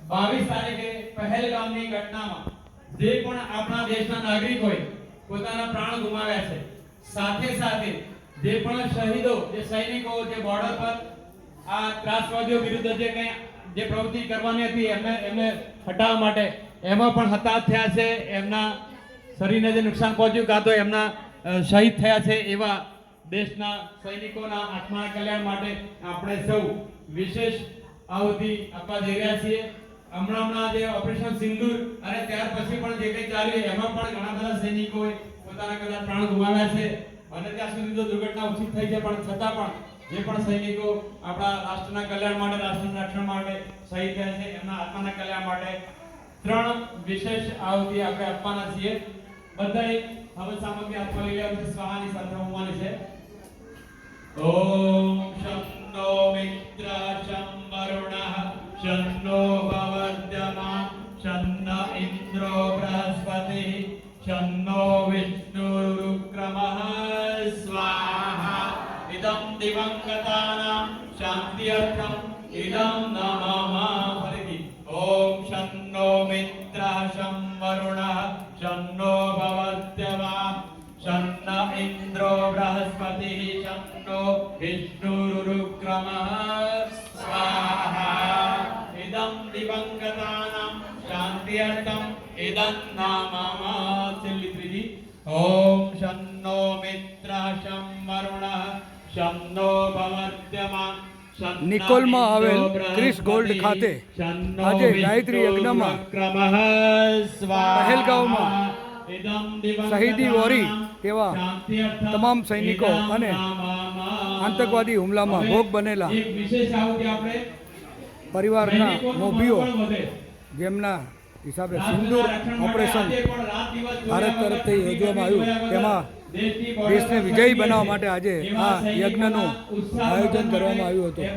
22 તારીખે પહેલગામની ઘટનામાં જે પણ આપણા દેશના નાગરિકોએ પોતાના પ્રાણ ગુમાવ્યા છે, સાથે સાથે જે પણ શહીદો, જે સૈનિકો જે બોર્ડર પર આ ત્રાસવાદીઓ વિરુદ્ધ જે પ્રવૃત્તિ કરવાની હતી એમને હટાવવા માટે એમાં પણ હતાહત થયા છે, એમના શરીરને જે નુકસાન પહોંચ્યું કાં તો એમના શહીદ થયા છે, એવા દેશના સૈનિકોના આત્માના કલ્યાણ માટે આપણે સૌ વિશેષ આહુતિ આપવા જઈ રહ્યા છીએ. હમણાં જે ઓપરેશન સિંદૂર અને ત્યાર પછી પણ જે કંઈ ચાલ્યું એમાં પણ ઘણા બધા સૈનિકોએ પોતાના કદાચ પ્રાણ ગુમાવ્યા છે અને ત્યાં સુધી તો દુર્ઘટના ઓછી થઈ છે, પણ છતાં પણ જે પણ સૈનિકો આપણા રાષ્ટ્રના કલ્યાણ માટે, રાષ્ટ્રના રક્ષણ માટે શહીદ થયા છે એમના આત્માના કલ્યાણ માટે 3 વિશેષ આહુતિ આપણે આપવાના છીએ. બધાએ હવે સામગ્રી આપવા લઈ લેવાની છે, સ્વાહાની સાથે હોમવાની છે. ઓમ શન્નો મિત્ર શં વરુણઃ શન્નો ભવદ્યમા શન્ન ઇન્દ્રો બૃહસ્પતિઃ શન્નો વિષ્ણુરુક્રમઃ સ્વાહા. ઇદં દિવંગતાનાં શાંત્યર્થં ઇદં નમઃ. ફરીથી ઓમ શન્નો મિત્ર શં વરુણઃ શન્નો ભવદ્યમા શન્ન ઇન્દ્રો બૃહસ્પતિઃ શન્નો વિષ્ણુરુક્રમઃ સ્વાહા. ઇદં દિવંગતાનાં શાંત્યર્થં ઇદં નમઃ. છેલ્લી ત્રીજી ઓમ શન્નો મિત્ર શં વરુણઃ શન્નો ભવદ્યમા. નિકોલમાં આવેલ ક્રિસ ગોલ્ડ ખાતે આજે ગાયત્રી યજ્ઞમાં પહેલગામમાં શહીદી વોરી એવા તમામ સૈનિકો અને આતંકવાદી હુમલામાં ભોગ બનેલા પરિવારના મોભીઓ જેમના હિસાબે સિંદૂર ઓપરેશન ભારત તરફથી યોજવામાં આવ્યું તેમાં દેશને વિજયી બનાવવા માટે આજે આ યજ્ઞનું આયોજન કરવામાં આવ્યું હતું.